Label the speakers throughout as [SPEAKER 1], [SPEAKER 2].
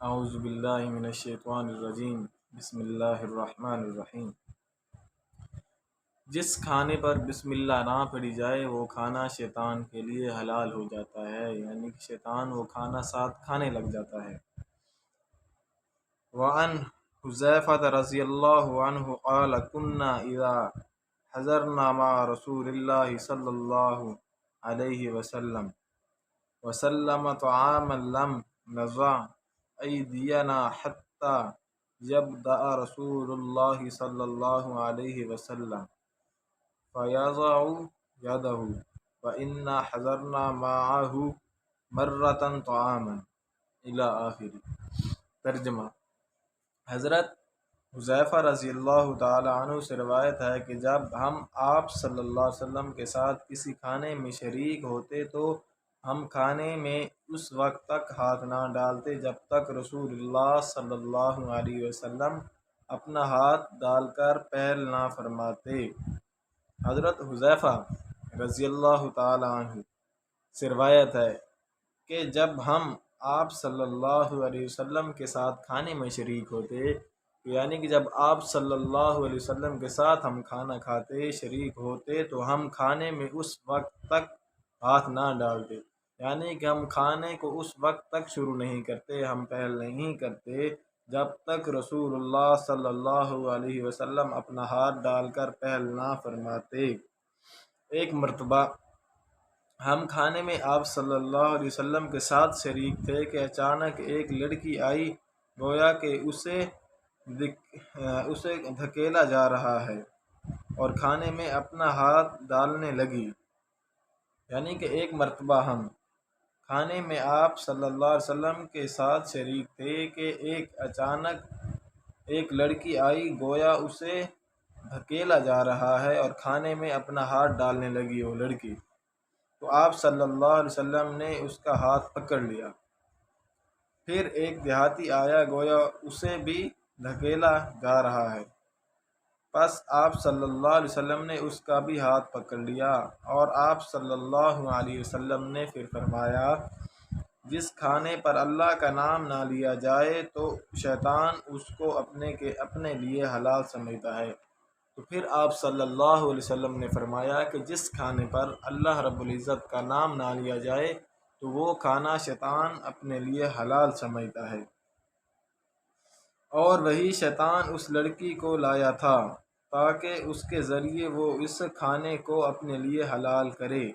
[SPEAKER 1] اعوذ باللہ من الشیطان الرجیم بسم اللہ الرحمن الرحیم۔ جس کھانے پر بسم اللہ نہ پڑھی جائے وہ کھانا شیطان کے لیے حلال ہو جاتا ہے، یعنی کہ شیطان وہ کھانا ساتھ کھانے لگ جاتا ہے۔ وعن حذیفہ رضی اللہ عنہ قال كنا اذا حضرنا مع رسول اللہ صلی اللہ علیہ وسلم طعاما لم نضع ایدینا حتی یبدأ رسول اللہ صلی اللہ علیہ وسلم فیضع یدہ وإنا حضرنا معه مرة طعاما الی آخر۔ ترجمہ: حضرت حذیفہ رضی اللہ تعالی عنہ سے روایت ہے کہ جب ہم آپ صلی اللہ علیہ وسلم کے ساتھ کسی کھانے میں شریک ہوتے تو ہم کھانے میں اس وقت تک ہاتھ نہ ڈالتے جب تک رسول اللہ صلی اللہ علیہ وسلم اپنا ہاتھ ڈال کر پہل نہ فرماتے۔ حضرت حذیفہ رضی اللہ تعالی عنہ سے روایت ہے کہ جب ہم آپ صلی اللہ علیہ وسلم کے ساتھ کھانے میں شریک ہوتے، یعنی کہ جب آپ صلی اللہ علیہ وسلم کے ساتھ ہم کھانا کھاتے شریک ہوتے تو ہم کھانے میں اس وقت تک ہاتھ نہ ڈالتے، یعنی کہ ہم کھانے کو اس وقت تک شروع نہیں کرتے، ہم پہل نہیں کرتے جب تک رسول اللہ صلی اللہ علیہ وسلم اپنا ہاتھ ڈال کر پہل نہ فرماتے۔ ایک مرتبہ ہم کھانے میں آپ صلی اللہ علیہ وسلم کے ساتھ شریک تھے کہ اچانک ایک لڑکی آئی، گویا کہ اسے دھکیلا جا رہا ہے اور کھانے میں اپنا ہاتھ ڈالنے لگی۔ یعنی کہ ایک مرتبہ ہم کھانے میں آپ صلی اللہ علیہ وسلم کے ساتھ شریک تھے کہ اچانک ایک لڑکی آئی، گویا اسے دھکیلا جا رہا ہے اور کھانے میں اپنا ہاتھ ڈالنے لگی وہ لڑکی، تو آپ صلی اللہ علیہ وسلم نے اس کا ہاتھ پکڑ لیا۔ پھر ایک دیہاتی آیا، گویا اسے بھی دھکیلا جا رہا ہے، پس آپ صلی اللہ علیہ وسلم نے اس کا بھی ہاتھ پکڑ لیا اور آپ صلی اللہ علیہ وسلم نے پھر فرمایا، جس کھانے پر اللہ کا نام نہ لیا جائے تو شیطان اس کو اپنے لیے حلال سمجھتا ہے۔ تو پھر آپ صلی اللہ علیہ وسلم نے فرمایا کہ جس کھانے پر اللہ رب العزت کا نام نہ لیا جائے تو وہ کھانا شیطان اپنے لیے حلال سمجھتا ہے۔ اور وہی شیطان اس لڑکی کو لایا تھا تاکہ اس کے ذریعے وہ اس کھانے کو اپنے لیے حلال کرے۔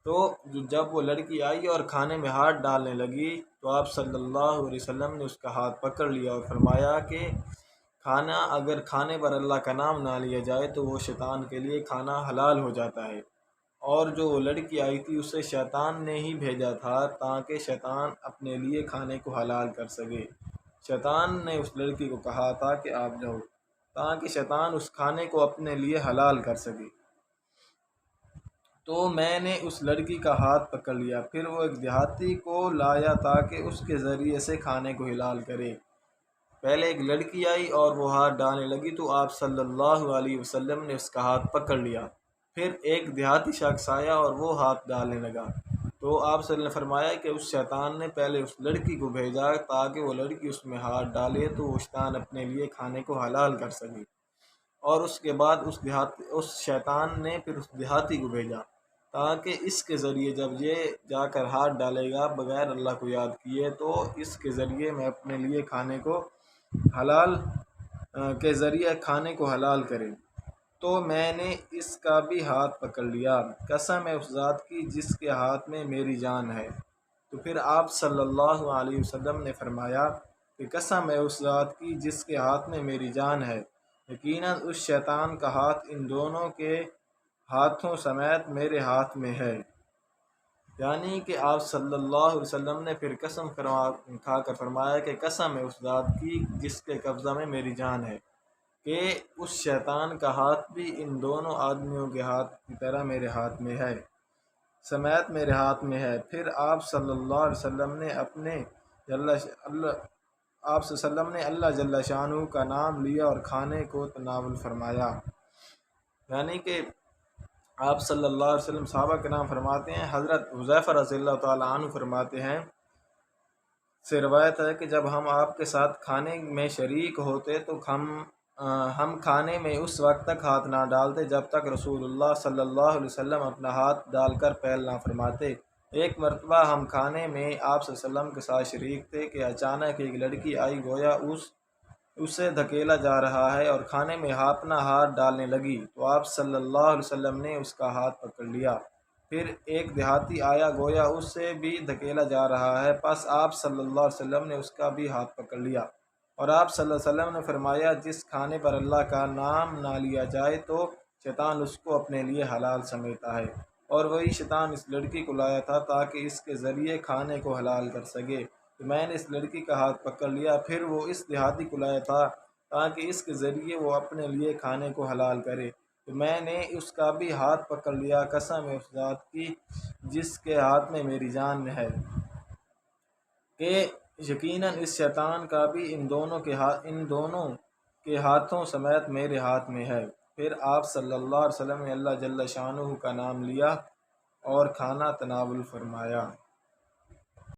[SPEAKER 1] تو جب وہ لڑکی آئی اور کھانے میں ہاتھ ڈالنے لگی تو آپ صلی اللہ علیہ وسلم نے اس کا ہاتھ پکڑ لیا اور فرمایا کہ اگر کھانے پر اللہ کا نام نہ لیا جائے تو وہ شیطان کے لیے کھانا حلال ہو جاتا ہے۔ اور جو لڑکی آئی تھی اسے شیطان نے ہی بھیجا تھا تاکہ شیطان اپنے لیے کھانے کو حلال کر سکے۔ شیطان نے اس لڑکی کو کہا تھا کہ آپ جاؤ، تاکہ شیطان اس کھانے کو اپنے لیے حلال کر سکے۔ تو میں نے اس لڑکی کا ہاتھ پکڑ لیا، پھر وہ ایک دیہاتی کو لایا تاکہ اس کے ذریعے سے کھانے کو حلال کرے۔ پہلے ایک لڑکی آئی اور وہ ہاتھ ڈالنے لگی تو آپ صلی اللہ علیہ وسلم نے اس کا ہاتھ پکڑ لیا، پھر ایک دیہاتی شخص آیا اور وہ ہاتھ ڈالنے لگا، تو آپ صلی اللہ علیہ وسلم نے فرمایا کہ اس شیطان نے پہلے اس لڑکی کو بھیجا تاکہ وہ لڑکی اس میں ہاتھ ڈالے تو وہ شیطان اپنے لیے کھانے کو حلال کر سکے، اور اس کے بعد اس شیطان نے پھر اس دیہاتی کو بھیجا تاکہ اس کے ذریعے جب یہ جا کر ہاتھ ڈالے گا بغیر اللہ کو یاد کیے تو اس کے ذریعے میں اپنے لیے کھانے کو حلال کے ذریعے کھانے کو حلال کرے۔ تو میں نے اس کا بھی ہاتھ پکڑ لیا، قسم ہے اس ذات کی جس کے ہاتھ میں میری جان ہے۔ تو پھر آپ صلی اللہ علیہ وسلم نے فرمایا کہ قسم ہے اس ذات کی جس کے ہاتھ میں میری جان ہے، یقیناً اس شیطان کا ہاتھ ان دونوں کے ہاتھوں سمیت میرے ہاتھ میں ہے۔ یعنی کہ آپ صلی اللہ علیہ وسلم نے پھر قسم کھا کر فرمایا کہ قسم ہے اس ذات کی جس کے قبضہ میں میری جان ہے، کہ اس شیطان کا ہاتھ بھی ان دونوں آدمیوں کے ہاتھ کی طرح میرے ہاتھ میں ہے، سمیت میرے ہاتھ میں ہے۔ پھر آپ صلی اللہ علیہ وسلم نے اللہ جل شانہ کا نام لیا اور کھانے کو تناول فرمایا۔ یعنی کہ آپ صلی اللہ علیہ وسلم صحابہ کے نام فرماتے ہیں، حضرت حذیفہ رضی اللہ تعالی عنہ فرماتے ہیں سے روایت ہے کہ جب ہم آپ کے ساتھ کھانے میں شریک ہوتے تو ہم کھانے میں اس وقت تک ہاتھ نہ ڈالتے جب تک رسول اللہ صلی اللہ علیہ وسلم اپنا ہاتھ ڈال کر پہل نہ فرماتے۔ ایک مرتبہ ہم کھانے میں آپ صلی اللہ علیہ وسلم کے ساتھ شریک تھے کہ اچانک ایک لڑکی آئی، گویا اسے دھکیلا جا رہا ہے اور کھانے میں اپنا ہاتھ ڈالنے لگی، تو آپ صلی اللہ علیہ وسلم نے اس کا ہاتھ پکڑ لیا۔ پھر ایک دیہاتی آیا، گویا اسے بھی دھکیلا جا رہا ہے، پس آپ صلی اللہ علیہ وسلم نے اس کا بھی ہاتھ پکڑ لیا، اور آپ صلی اللہ علیہ وسلم نے فرمایا، جس کھانے پر اللہ کا نام نہ لیا جائے تو شیطان اس کو اپنے لیے حلال سمجھتا ہے، اور وہی شیطان اس لڑکی کو لایا تھا تاکہ اس کے ذریعے کھانے کو حلال کر سکے، تو میں نے اس لڑکی کا ہاتھ پکڑ لیا۔ پھر وہ اس دیہاتی کو لایا تھا تاکہ اس کے ذریعے وہ اپنے لیے کھانے کو حلال کرے، تو میں نے اس کا بھی ہاتھ پکڑ لیا۔ قسم ہے اس ذات کی جس کے ہاتھ میں میری جان ہے کہ یقیناً اس شیطان کا بھی ان دونوں کے ہاتھوں سمیت میرے ہاتھ میں ہے۔ پھر آپ صلی اللہ علیہ وسلم نے اللہ جل شانہ کا نام لیا اور کھانا تناول فرمایا۔